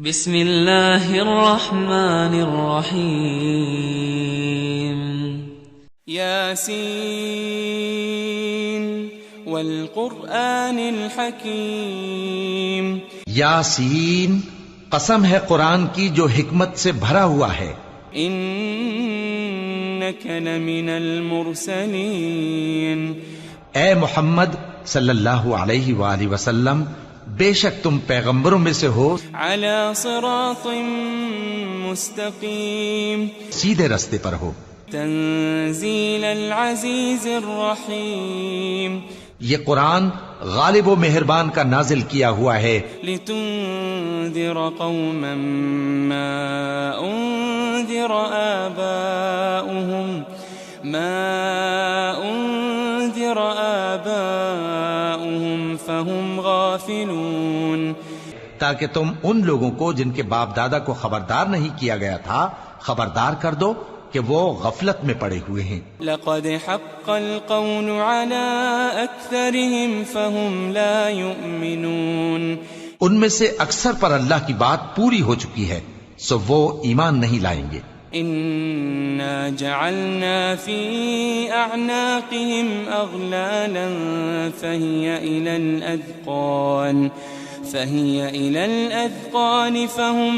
بسم اللہ الرحمن الرحیم یاسین والقرآن الحکیم یاسین، قسم ہے قرآن کی جو حکمت سے بھرا ہوا ہے۔ انک لمن المرسلین، اے محمد صلی اللہ علیہ وآلہ وسلم، بے شک تم پیغمبروں میں سے ہو، علی صراط مستقیم، سیدھے رستے پر ہو۔ تنزیل العزیز الرحیم، یہ قرآن غالب و مہربان کا نازل کیا ہوا ہے، لتنذر قوما ما انذر آباؤهم فهم غافلون، تاکہ تم ان لوگوں کو جن کے باپ دادا کو خبردار نہیں کیا گیا تھا خبردار کر دو کہ وہ غفلت میں پڑے ہوئے ہیں۔ لقد حق القول على اکثرهم فهم لا يؤمنون، ان میں سے اکثر پر اللہ کی بات پوری ہو چکی ہے سو وہ ایمان نہیں لائیں گے۔ انا جعلنا في اعناقهم اغلالا فهي الى الاذقان فهم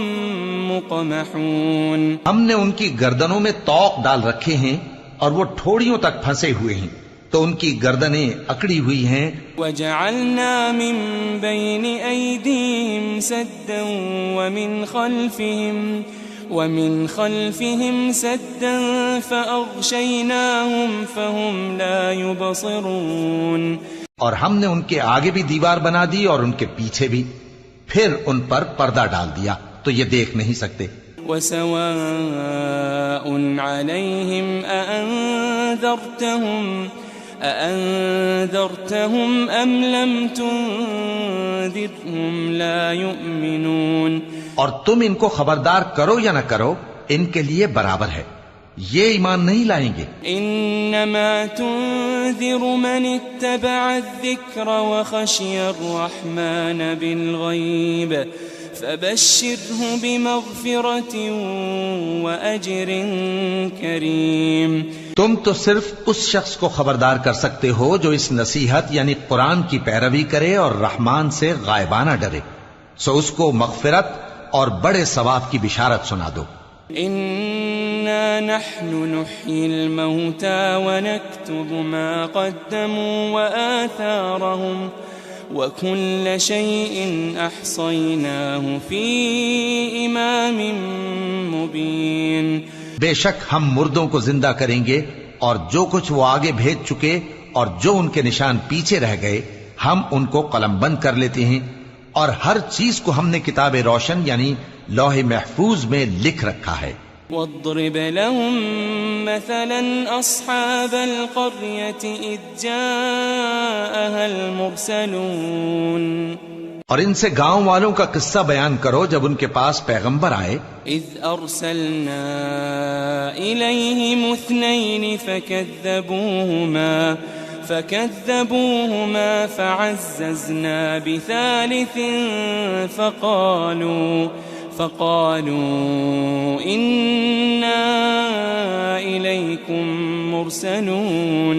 مقمحون، ہم نے ان کی گردنوں میں طوق ڈال رکھے ہیں اور وہ ٹھوڑیوں تک پھنسے ہوئے ہیں تو ان کی گردنیں اکڑی ہوئی ہیں۔ وجعلنا من بين ايديهم سدا ومن خلفهم سدا فأغشيناهم فهم لا يبصرون، اور ہم نے ان کے آگے بھی دیوار بنا دی اور ان کے پیچھے بھی، پھر ان پر پردہ ڈال دیا تو یہ دیکھ نہیں سکتے۔ وسواء عليهم أأنذرتهم أم لم تنذرهم لا يؤمنون، اور تم ان کو خبردار کرو یا نہ کرو ان کے لیے برابر ہے، یہ ایمان نہیں لائیں گے۔ انما تنذر من اتبع الذکر وخشی الرحمن بالغیب فبشره بمغفرة وأجر کریم، تم تو صرف اس شخص کو خبردار کر سکتے ہو جو اس نصیحت یعنی قرآن کی پیروی کرے اور رحمان سے غائبانہ ڈرے، سو اس کو مغفرت اور بڑے ثواب کی بشارت سنا دو۔ انا نحن نحيي الموتى ونكتب ما قدموا وآثارهم وكل شيء احصيناه في امام مبين، بے شک ہم مردوں کو زندہ کریں گے اور جو کچھ وہ آگے بھیج چکے اور جو ان کے نشان پیچھے رہ گئے ہم ان کو قلم بند کر لیتے ہیں، اور ہر چیز کو ہم نے کتاب روشن یعنی لوح محفوظ میں لکھ رکھا ہے۔ واضرب لهم مثلا اصحاب القرية اذ جاءها المرسلون، اور ان سے گاؤں والوں کا قصہ بیان کرو جب ان کے پاس پیغمبر آئے۔ اذ ارسلنا اليهم اثنين فكذبوهما فعززنا بثالث فقالوا إنا إليكم مرسلون،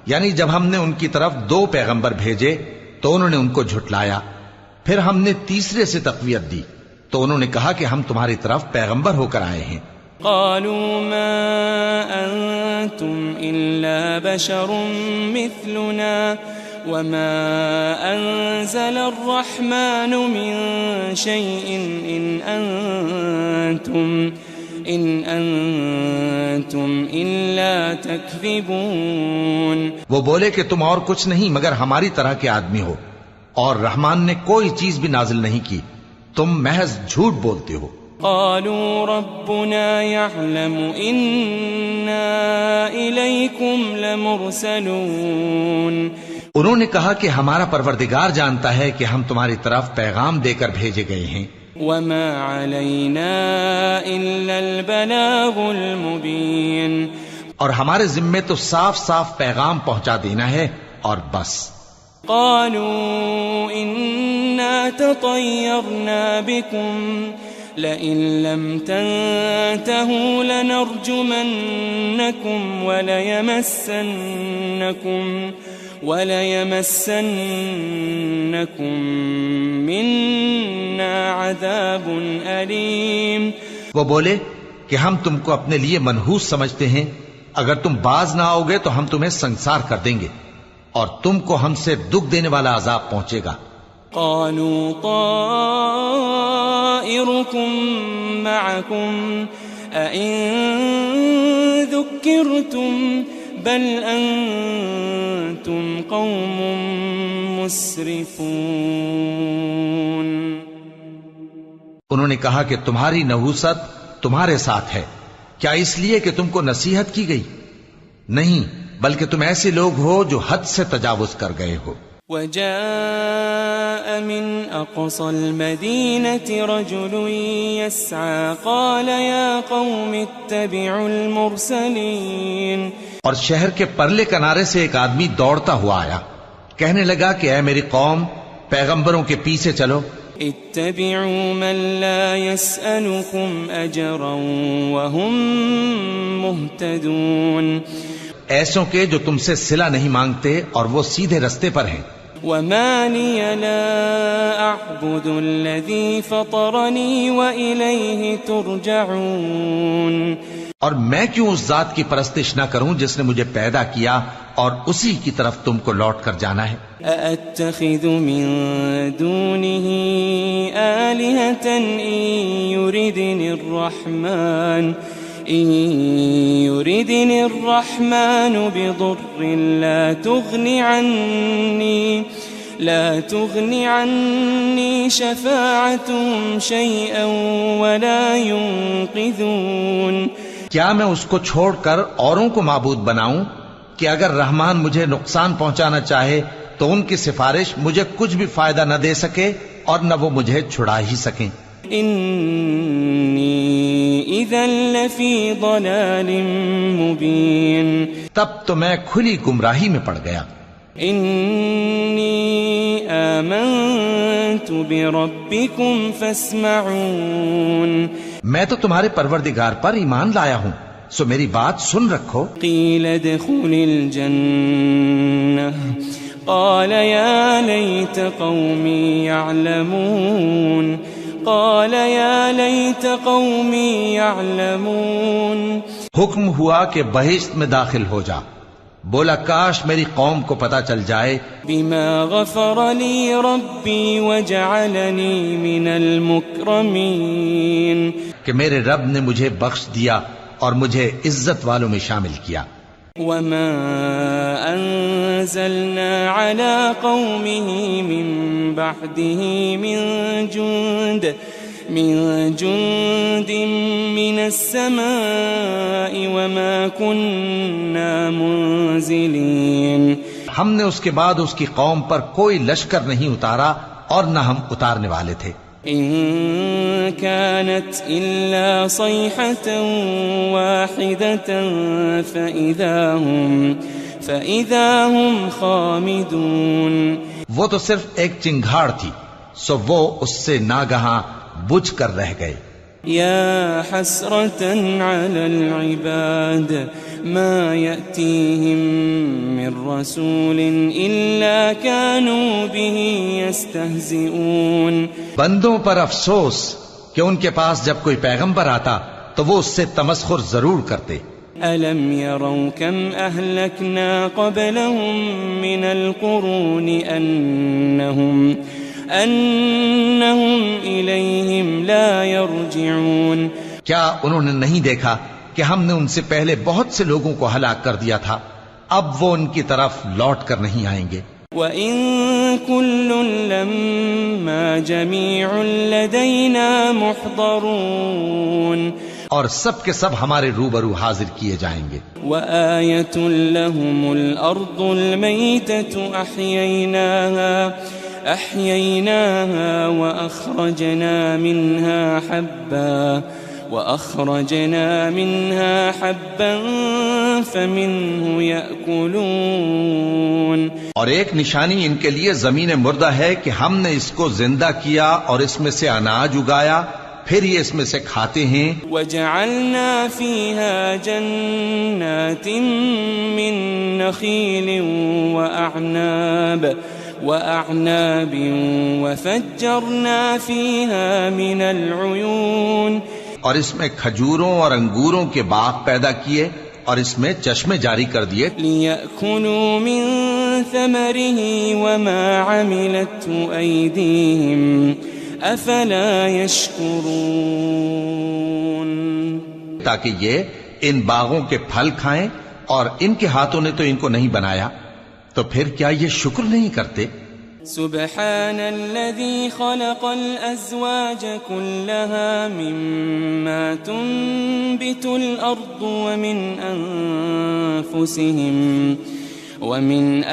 یعنی جب ہم نے ان کی طرف دو پیغمبر بھیجے تو انہوں نے ان کو جھٹلایا، پھر ہم نے تیسرے سے تقویت دی تو انہوں نے کہا کہ ہم تمہاری طرف پیغمبر ہو کر آئے ہیں۔ قالوا ما أنتم إلا بشر مثلنا وما أنزل الرحمن من شيء إن أنتم إلا تكذبون، وہ بولے کہ تم اور کچھ نہیں مگر ہماری طرح کے آدمی ہو، اور رحمان نے کوئی چیز بھی نازل نہیں کی، تم محض جھوٹ بولتے ہو۔ قالوا ربنا يعلم إنا إليكم لمرسلون، انہوں نے کہا کہ ہمارا پروردگار جانتا ہے کہ ہم تمہاری طرف پیغام دے کر بھیجے گئے ہیں، وما علينا إلا البلاغ المبين، اور ہمارے ذمے تو صاف صاف پیغام پہنچا دینا ہے اور بس۔ قالوا إنا تطيرنا بكم لئن لم تنتهوا لنرجمنكم وليمسنكم منا عذاب أليم. وہ بولے کہ ہم تم کو اپنے لیے منحوس سمجھتے ہیں، اگر تم باز نہ آؤ گے تو ہم تمہیں سنسار کر دیں گے اور تم کو ہم سے دکھ دینے والا عذاب پہنچے گا. قالوا طائركم معكم أئن ذكرتم بل أنتم قوم مسرفون. انہوں نے کہا کہ تمہاری نحوست تمہارے ساتھ ہے، کیا اس لیے کہ تم کو نصیحت کی گئی؟ نہیں، بلکہ تم ایسے لوگ ہو جو حد سے تجاوز کر گئے ہو. وجاء من أقصى المدينة رجل يسعى قال يا قوم اتبعوا المرسلين. اور شہر کے پرلے کنارے سے ایک آدمی دوڑتا ہوا آیا، کہنے لگا کہ اے میری قوم، پیغمبروں کے پیچھے چلو. اتبعوا من لا يسألكم أجرا وهم مهتدون. ایسوں کے جو تم سے صلہ نہیں مانگتے اور وہ سیدھے رستے پر ہیں. وما لي لا أعبد الذي فطرني وإليه ترجعون. اور میں کیوں اس ذات کی پرستش نہ کروں جس نے مجھے پیدا کیا اور اسی کی طرف تم کو لوٹ کر جانا ہے. أأتخذ من دونه آلهة إن يردني الرحمن بضر لا تغني عني شفاعتهم شيئا ولا ينقذون. کیا میں اس کو چھوڑ کر اوروں کو معبود بناؤں کہ اگر رحمان مجھے نقصان پہنچانا چاہے تو ان کی سفارش مجھے کچھ بھی فائدہ نہ دے سکے اور نہ وہ مجھے چھڑا ہی سکیں. انی اذا لفی ضلال مبین. تب تو میں کھلی گمراہی میں پڑ گیا. انی آمنت بربکم فاسمعون. میں تو تمہارے پروردگار پر ایمان لایا ہوں، سو میری بات سن رکھو. قیل ادخل الجنہ قال یا لیت قومی یعلمون. قال یا لیت قومی یعلمون. حکم ہوا کہ بہشت میں داخل ہو جا. بولا کاش میری قوم کو پتا چل جائے. بما غفر لی ربی وجعلنی من المکرمین. کہ میرے رب نے مجھے بخش دیا اور مجھے عزت والوں میں شامل کیا. وما انزلنا على قومه من بعده من جند من السماء وما كنا منزلين. ہم نے اس کے بعد اس کی قوم پر کوئی لشکر نہیں اتارا اور نہ ہم اتارنے والے تھے. إن كانت إلا صيحة واحدة فإذا هم خامدون. وہ تو صرف ایک چنگھاڑ تھی، سو وہ اس سے ناگہاں بجھ کر رہ گئے. يا حسرة على العباد ما يأتيهم من رسول إلا كانوا به يستهزئون. بندوں پر افسوس کہ ان کے پاس جب کوئی پیغمبر آتا تو وہ اس سے تمسخر ضرور کرتے. ألم يروا كم أهلكنا قبلهم من القرون أنهم إليهم لا يرجعون. کیا انہوں نے نہیں دیکھا کہ ہم نے ان سے پہلے بہت سے لوگوں کو ہلاک کر دیا تھا، اب وہ ان کی طرف لوٹ کر نہیں آئیں گے. وَإِن كُلٌّ لَمَّا جَمِيعٌ لَدَيْنَا مُحْضَرُونَ. اور سب کے سب ہمارے روبرو حاضر کیے جائیں گے. وَآيَةٌ لَهُمُ الْأَرْضُ الْمَيْتَةُ أَحْيَيْنَاهَا وَأَخْرَجْنَا مِنْهَا حَبًّا وأخرجنا منها حبا فمنه يأكلون. اور ایک نشانی ان کے لیے زمین مردہ ہے کہ ہم نے اس کو زندہ کیا اور اس میں سے اناج اگایا، پھر یہ اس میں سے کھاتے ہیں. وجعلنا فيها جنات من نخيل وأعناب وفجرنا فيها من العيون. اور اس میں کھجوروں اور انگوروں کے باغ پیدا کیے اور اس میں چشمے جاری کر دیے. لِيَأْكُلُوا مِن ثَمَرِهِ وَمَا عَمِلَتْهُ أَيْدِيهِمْ أَفَلَا يَشْكُرُونَ. تاکہ یہ ان باغوں کے پھل کھائیں، اور ان کے ہاتھوں نے تو ان کو نہیں بنایا، تو پھر کیا یہ شکر نہیں کرتے؟ سبحان الذي خلق الأزواج كلها مما تنبت الأرض ومن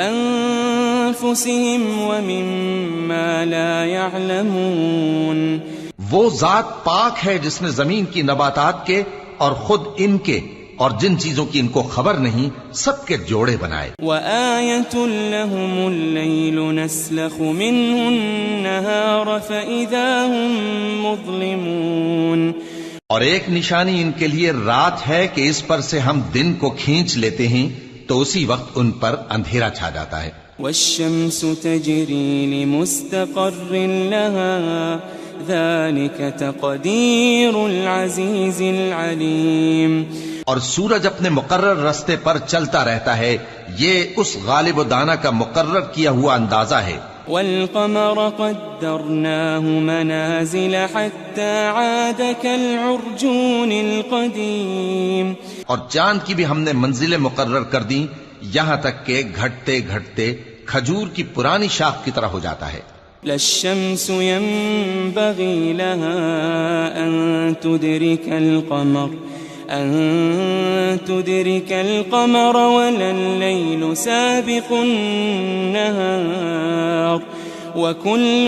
أنفسهم ومما لا يعلمون. وہ ذات پاک ہے جس نے زمین کی نباتات کے اور خود ان کے اور جن چیزوں کی ان کو خبر نہیں سب کے جوڑے بنائے. وَآيَةٌ لَهُمُ اللَّيْلُ نَسْلَخُ مِنْهُ النَّهَارَ فَإِذَا هُمْ مُظْلِمُونَ. اور ایک نشانی ان کے لیے رات ہے کہ اس پر سے ہم دن کو کھینچ لیتے ہیں تو اسی وقت ان پر اندھیرا چھا جاتا ہے. وَالشَّمْسُ تَجْرِي لِمُسْتَقَرٍّ لَهَا ذَلِكَ تَقْدِيرُ الْعَزِيزِ الْعَلِيمِ. اور سورج اپنے مقرر رستے پر چلتا رہتا ہے، یہ اس غالب و دانا کا مقرر کیا ہوا اندازہ ہے. وَالْقَمَرَ قَدَّرْنَاهُ مَنَازِلَ حَتَّى عَادَ كَالْعُرْجُونِ الْقَدِيمِ. اور چاند کی بھی ہم نے منزلیں مقرر کر دیں یہاں تک کہ گھٹتے گھٹتے کھجور کی پرانی شاخ کی طرح ہو جاتا ہے. لَا الشَّمْسُ يَنبَغِي لَهَا أَن تُدْرِكَ الْقَمَرَ وَلَا اللَّيْلُ سَابِقُ النَّهَارِ وَكُلٌّ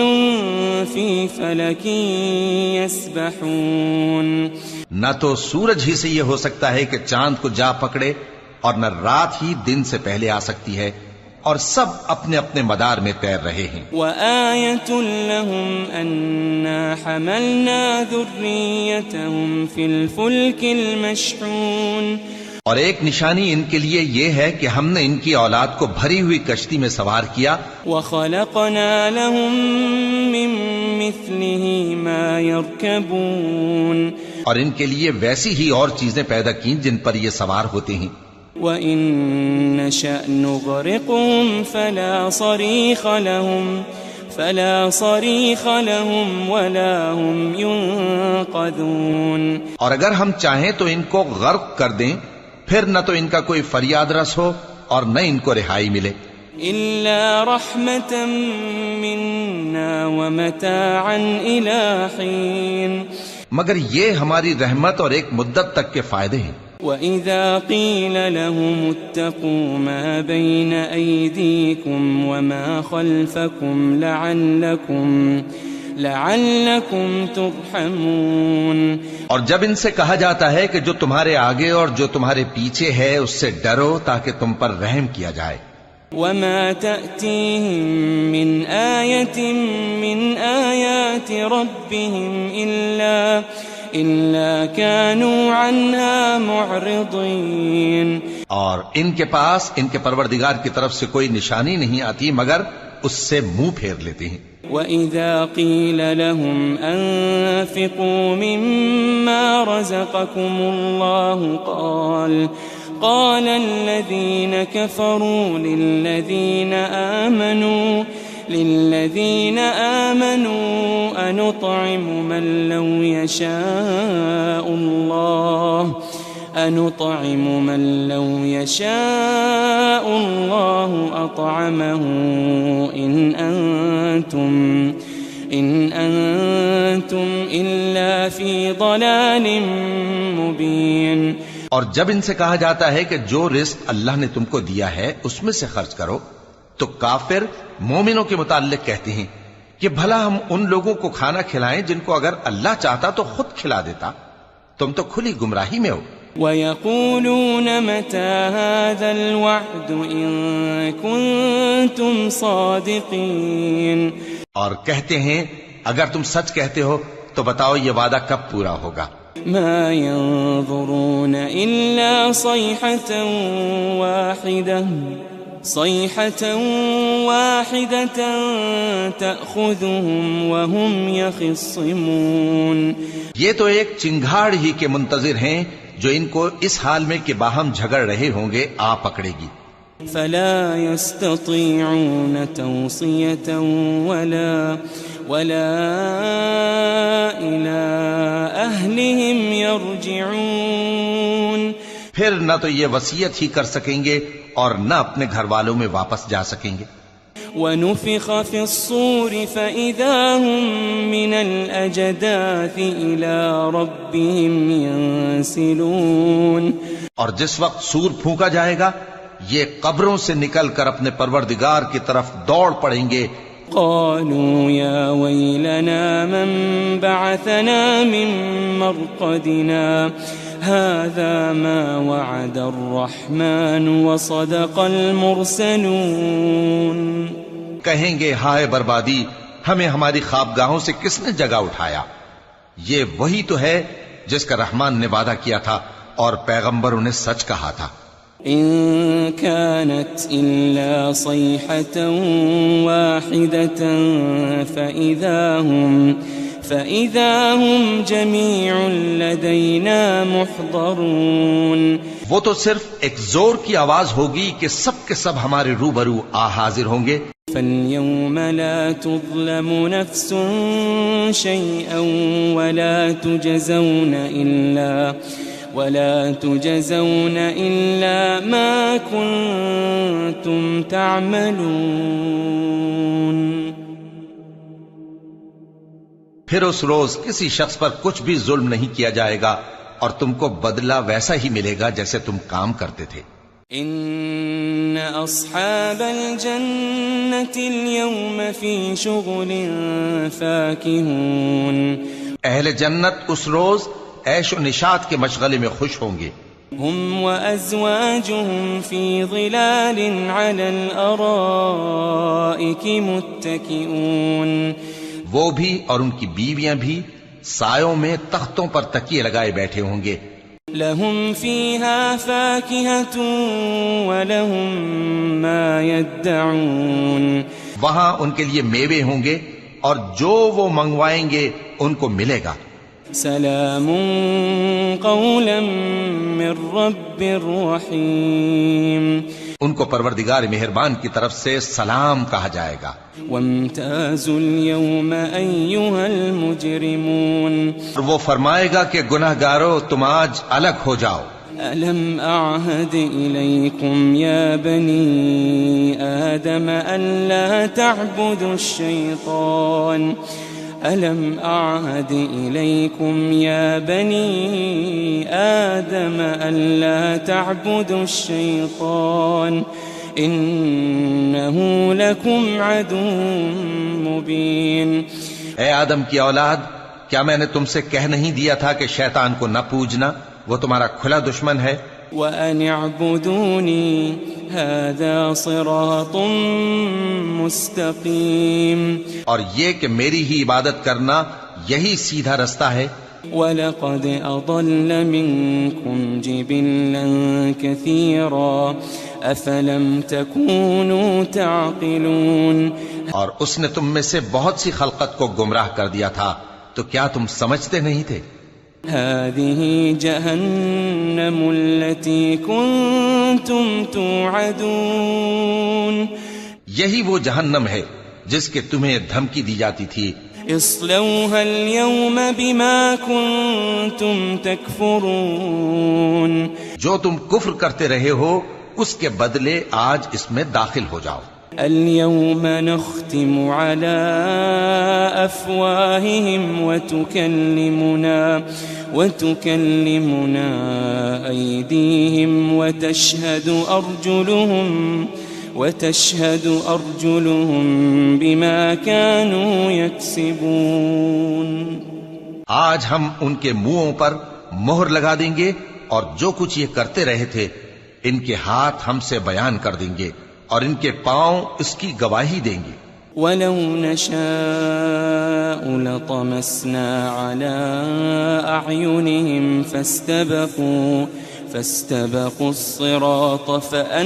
فِي فَلَكٍ يَسْبَحُونَ. نہ تو سورج ہی سے یہ ہو سکتا ہے کہ چاند کو جا پکڑے، اور نہ رات ہی دن سے پہلے آ سکتی ہے، اور سب اپنے اپنے مدار میں تیر رہے ہیں. وَآيَةٌ لَهُمْ أَنَّا حَمَلْنَا ذُرِّيَّتَهُمْ فِي الْفُلْكِ الْمَشْحُونِ. اور ایک نشانی ان کے لیے یہ ہے کہ ہم نے ان کی اولاد کو بھری ہوئی کشتی میں سوار کیا. وَخَلَقْنَا لَهُم مِّن مِّثْلِهِ مَا يَرْكَبُونَ. اور ان کے لیے ویسی ہی اور چیزیں پیدا کی جن پر یہ سوار ہوتے ہیں. وَإِن نَّشَأْ نُغْرِقْهُمْ فَلَا صَرِيخَ لَهُمْ وَلَا هُمْ يُنقَذُونَ. اور اگر ہم چاہیں تو ان کو غرق کر دیں، پھر نہ تو ان کا کوئی فریاد رس ہو اور نہ ان کو رہائی ملے. إِلَّا رَحْمَةً مِّنَّا وَمَتَاعًا إِلَىٰ حِينٍ. مگر یہ ہماری رحمت اور ایک مدت تک کے فائدے ہیں. وَإِذَا قِيلَ لَهُمُ اتَّقُوا مَا بَيْنَ أَيْدِيكُمْ وَمَا خَلْفَكُمْ لَعَلَّكُمْ تُرْحَمُونَ. اور جب ان سے کہا جاتا ہے کہ جو تمہارے آگے اور جو تمہارے پیچھے ہے اس سے ڈرو تاکہ تم پر رحم کیا جائے. وَمَا تَأْتِيهِم مِّنْ آيَةٍ مِّنْ آيَاتِ رَبِّهِمْ إِلَّا كَانُوا عَنْهَا مُعْرِضِينَ. اور ان کے پاس ان کے پروردگار کی طرف سے کوئی نشانی نہیں آتی مگر اس سے منہ پھیر لیتے ہیں. وَإِذَا قِيلَ لَهُمْ أَنفِقُوا مِمَّا رَزَقَكُمُ اللَّهُ قال الذين كفروا للذين آمنوا أنطعم من لو يشاء الله أطعمه إن أنتم إلا في ضلال مبين. اور جب ان سے کہا جاتا ہے کہ جو رزق اللہ نے تم کو دیا ہے اس میں سے خرچ کرو، تو کافر مومنوں کے متعلق کہتے ہیں کہ بھلا ہم ان لوگوں کو کھانا کھلائیں جن کو اگر اللہ چاہتا تو خود کھلا دیتا. تم تو کھلی گمراہی میں ہو. وَيَقُولُونَ مَتَى هَذَا الْوَعْدُ إِن كُنتُمْ صَادِقِينَ. اور کہتے ہیں اگر تم سچ کہتے ہو تو بتاؤ یہ وعدہ کب پورا ہوگا. مَا يَنظُرُونَ إِلَّا صَيْحَةً وَاحِدَةً تَأْخُذُهُمْ وَهُمْ يَخِصِّمُونَ. یہ تو ایک چنگھاڑ ہی کے منتظر ہیں جو ان کو اس حال میں کہ باہم جھگڑ رہے ہوں گے آ پکڑے گی. فَلَا يَسْتَطِيعُونَ تَوْصِيَةً وَلَا إِلَىٰ أَهْلِهِمْ يَرْجِعُونَ. پھر نہ تو یہ وصیت ہی کر سکیں گے اور نہ اپنے گھر والوں میں واپس جا سکیں گے. وَنُفِخَ فِي الصُّورِ فَإِذَا هُم مِّنَ الْأَجْدَاثِ إِلَىٰ رَبِّهِمْ يَنسِلُونَ. اور جس وقت سور پھونکا جائے گا یہ قبروں سے نکل کر اپنے پروردگار کی طرف دوڑ پڑیں گے. قالوا يا ويلنا من بعثنا من مرقدنا هذا ما وعد الرحمن وصدق المرسلون. کہیں گے ہائے بربادی، ہمیں ہماری خوابگاہوں سے کس نے جگہ اٹھایا؟ یہ وہی تو ہے جس کا رحمان نے وعدہ کیا تھا اور پیغمبروں نے سچ کہا تھا. إن كانت إلا صيحة واحدة فإذا هم جميع لدينا محضرون. وہ تو صرف ایک زور کی آواز ہوگی کہ سب کے سب ہمارے روبرو حاضر ہوں گے. فاليوم لا تظلم نفس شيئا ولا تجزون إلا ما كنتم تعملون. پھر اس روز کسی شخص پر کچھ بھی ظلم نہیں کیا جائے گا اور تم کو بدلہ ویسا ہی ملے گا جیسے تم کام کرتے تھے. ان اصحاب الجنة اليوم في شغل فاكهون. اہل جنت اس روز عیش و نشاط کے مشغلے میں خوش ہوں گے. هم وازواجهم في ظلال على الارائك متكئون. وہ بھی اور ان کی بیویاں بھی سایوں میں تختوں پر تکیے لگائے بیٹھے ہوں گے. لهم فيها فاكهة ولهم ما يدعون. وہاں ان کے لیے میوے ہوں گے اور جو وہ منگوائیں گے ان کو ملے گا. سلام قولا من رب رحیم. ان کو پروردگار مہربان کی طرف سے سلام کہا جائے گا. وامتازوا اليوم ایھا المجرمون. وہ فرمائے گا کہ گناہگارو تم آج الگ ہو جاؤ. ألم أعهد إليكم يا بني آدم ألا تعبدوا الشيطان ألم أعهد إليكم يا بني آدم ألا تعبدوا الشيطان إنه لكم عدو مبين. اے آدم کی اولاد، کیا میں نے تم سے کہہ نہیں دیا تھا کہ شیطان کو نہ پوجنا، وہ تمہارا کھلا دشمن ہے. وَأَنِ اعْبُدُونِي هَذَا صِرَاطٌ مُسْتَقِيمٌ. اور یہ کہ میری ہی عبادت کرنا یہی سیدھا رستہ ہے. وَلَقَدْ أَضَلَّ مِنْكُمْ جِبِلًّا كَثِيرًا أَفَلَمْ تَكُونُوا تَعْقِلُونَ. اور اس نے تم میں سے بہت سی خلقت کو گمراہ کر دیا تھا، تو کیا تم سمجھتے نہیں تھے؟ هذه جهنم التي كنتم توعدون. یہی وہ جہنم ہے جس کے تمہیں دھمکی دی جاتی تھی. اصلوها اليوم بما كنتم تكفرون. جو تم کفر کرتے رہے ہو اس کے بدلے آج اس میں داخل ہو جاؤ. اليوم نختم على أفواههم وتكلمنا أيديهم وتشهد أرجلهم بما كانوا يكسبون. آج ہم ان کے منہوں پر مہر لگا دیں گے اور جو کچھ یہ کرتے رہے تھے ان کے ہاتھ ہم سے بیان کر دیں گے اور ان کے پاؤں اس کی گواہی دیں گے. وَلَوْ نَشَاءُ لَطَمَسْنَا عَلَىٰ أَعْيُنِهِمْ فَاسْتَبَقُوا الصِّرَاطَ فَأَنَّىٰ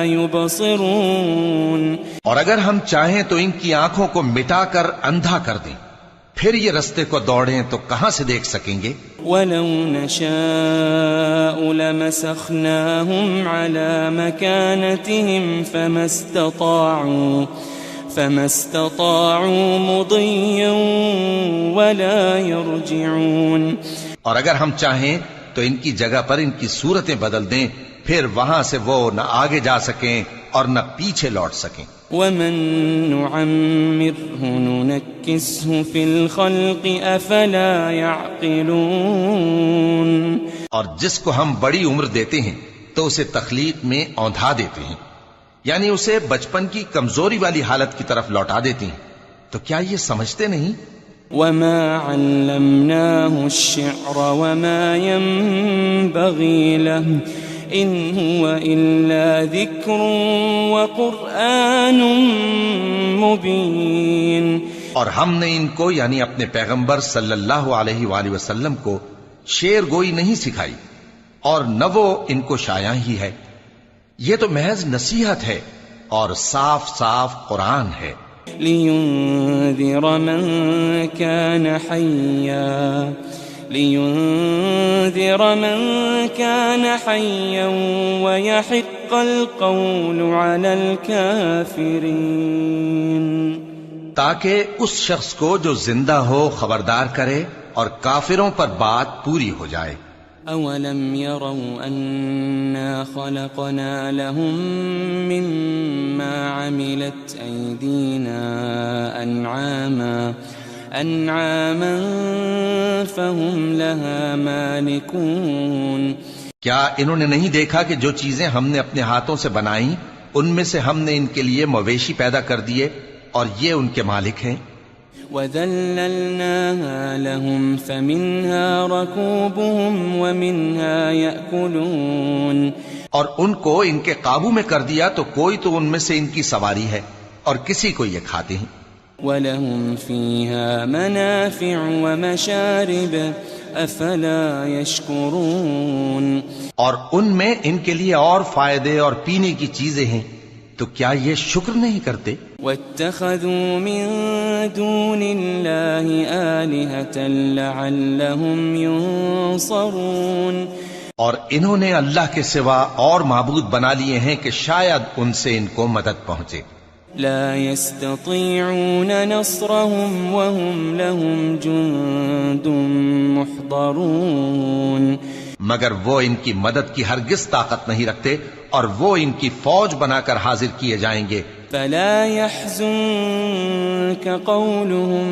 يُبْصِرُونَ. اور اگر ہم چاہیں تو ان کی آنکھوں کو مٹا کر اندھا کر دیں، پھر یہ رستے کو دوڑیں تو کہاں سے دیکھ سکیں گے؟ وَلَوْ نَشَاءُ لَمَسَخْنَاهُمْ عَلَىٰ مَكَانَتِهِمْ فَمَا اسْتَطَاعُوا مُضِيًّا وَلَا يَرْجِعُونَ. اور اگر ہم چاہیں تو ان کی جگہ پر ان کی صورتیں بدل دیں، پھر وہاں سے وہ نہ آگے جا سکیں اور نہ پیچھے لوٹ سکیں. وَمَن نُّعَمِّرْهُ نُنَكِّسْهُ فِي الْخَلْقِ أَفَلَا يَعْقِلُونَ. اور جس کو ہم بڑی عمر دیتے ہیں تو اسے تخلیق میں اوندھا دیتے ہیں، یعنی اسے بچپن کی کمزوری والی حالت کی طرف لوٹا دیتے ہیں. تو کیا یہ سمجھتے نہیں؟ وَمَا عَلَّمْنَاهُ الشِّعْرَ وَمَا يَنبَغِي لَهُ إِنْ هُوَ إِلَّا ذِكْرٌ وَقُرْآنٌ مُبِينٌ. اور ہم نے ان کو یعنی اپنے پیغمبر صلی اللہ علیہ وآلہ وسلم کو شعر گوئی نہیں سکھائی اور نہ وہ ان کو شایع ہی ہے، یہ تو محض نصیحت ہے اور صاف صاف قرآن ہے. لِيُنذِرَ مَن كَانَ حَيًّا وَيَحِقَّ الْقَوْلُ عَلَى الْكَافِرِينَ. تاکہ اس شخص کو جو زندہ ہو خبردار کرے اور کافروں پر بات پوری ہو جائے. أَوَلَمْ يَرَوْا أَنَّا خَلَقْنَا لَهُم مِّمَّا عَمِلَتْ أَيْدِينَا أَنْعَامًا فَهُمْ لَهَا مَالِكُونَ. کیا انہوں نے نہیں دیکھا کہ جو چیزیں ہم نے اپنے ہاتھوں سے بنائیں ان میں سے ہم نے ان کے لیے مویشی پیدا کر دیے اور یہ ان کے مالک ہیں. وَذَلَّلْنَاهَا لَهُمْ فَمِنْهَا رَكُوبُهُمْ وَمِنْهَا يَأْكُلُونَ. اور ان کو ان کے قابو میں کر دیا تو کوئی تو ان میں سے ان کی سواری ہے اور کسی کو یہ کھاتے ہیں. وَلَهُمْ فِيهَا مَنَافِعُ وَمَشَارِبُ أَفَلَا يَشْكُرُونَ. اور ان میں ان کے لیے اور فائدے اور پینے کی چیزیں ہیں، تو کیا یہ شکر نہیں کرتے؟ وَاتَّخَذُوا مِن دُونِ اللَّهِ آلِهَةً لَعَلَّهُمْ يُنصَرُونَ. اور انہوں نے اللہ کے سوا اور معبود بنا لیے ہیں کہ شاید ان سے ان کو مدد پہنچے. لا يستطيعون نصرهم وهم لهم جند محضرون. مگر وہ ان کی مدد کی ہرگز طاقت نہیں رکھتے اور وہ ان کی فوج بنا کر حاضر کیے جائیں گے. فلا يحزنك قولهم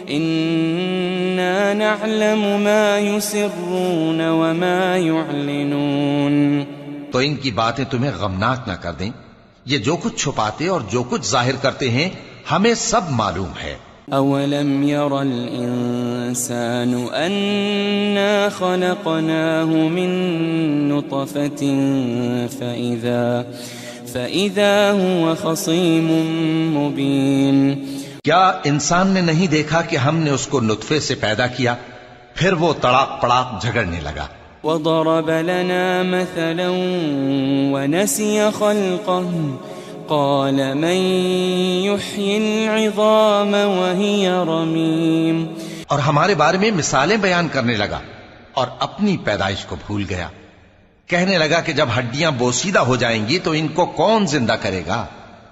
إنا نعلم ما يسرون وما يعلنون. تو ان کی باتیں تمہیں غمناک نہ کر دیں، یہ جو کچھ چھپاتے اور جو کچھ ظاہر کرتے ہیں ہمیں سب معلوم ہے. أَوَلَمْ يَرَ الْإِنسَانُ أَنَّا خَلَقْنَاهُ مِن نُّطْفَةٍ فَإِذَا هُوَ خَصِيمٌ مُّبِينٌ. کیا انسان نے نہیں دیکھا کہ ہم نے اس کو نطفے سے پیدا کیا پھر وہ تڑاک پڑاک جھگڑنے لگا. وَضَرَبَ لَنَا مَثَلًا وَنَسِيَ خَلْقَهُ قَالَ مَن يُحْيِي الْعِظَامَ وَهِيَ رَمِيمٌ. اور ہمارے بارے میں مثالیں بیان کرنے لگا اور اپنی پیدائش کو بھول گیا. کہنے لگا کہ جب ہڈیاں بوسیدہ ہو جائیں گی تو ان کو کون زندہ کرے گا؟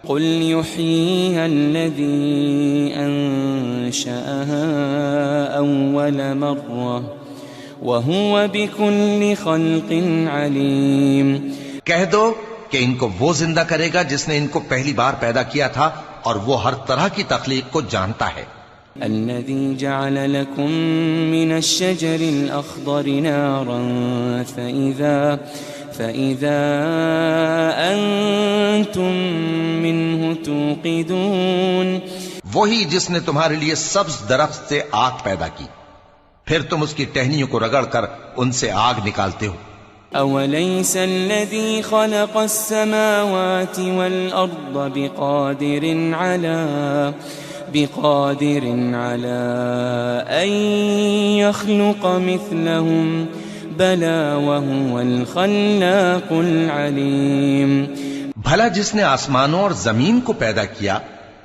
قُلْ يُحْيِيهَا الَّذِي أَنشَأَهَا أَوَّلَ مَرَّةٍ وَهُوَ بِكُلِّ خَلْقٍ عَلِيمٌ. کہہ دو کہ ان کو وہ زندہ کرے گا جس نے ان کو پہلی بار پیدا کیا تھا اور وہ ہر طرح کی تخلیق کو جانتا ہے. الذي جعل لكم من الشجر الأخضر نارا فإذا أنتم منه توقدون. وہی جس نے تمہارے لیے سبز درخت سے آگ پیدا کی پھر تم اس کی ٹہنیوں کو رگڑ کر ان سے آگ نکالتے ہو. أوليس الذي خلق السماوات والأرض بقادر على أن يخلق مثلهم بلى وهو الخلاق العليم. بھلا جس نے آسمانوں اور زمین کو پیدا کیا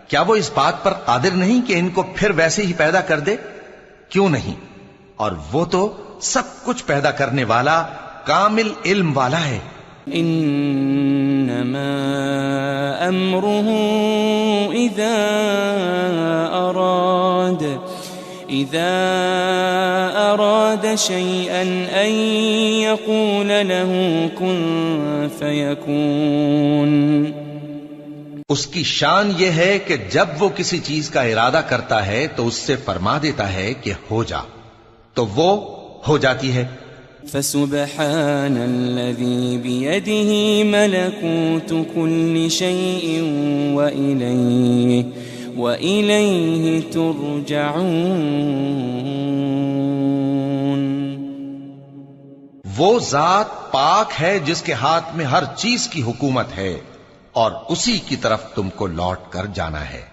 کیا وہ اس بات پر قادر نہیں کہ ان کو پھر ویسے ہی پیدا کر دے؟ کیوں نہیں، اور وہ تو سب کچھ پیدا کرنے والا کامل علم والا ہے. انما امره اذا اراد شيئا ان يقول له كن فيكون. اس کی شان یہ ہے کہ جب وہ کسی چیز کا ارادہ کرتا ہے تو اس سے فرما دیتا ہے کہ ہو جا، تو وہ ہو جاتی ہے. فسبحان الذي بيده ملكوت كل شيء وإليه ترجعون. وہ ذات پاک ہے جس کے ہاتھ میں ہر چیز کی حکومت ہے اور اسی کی طرف تم کو لوٹ کر جانا ہے.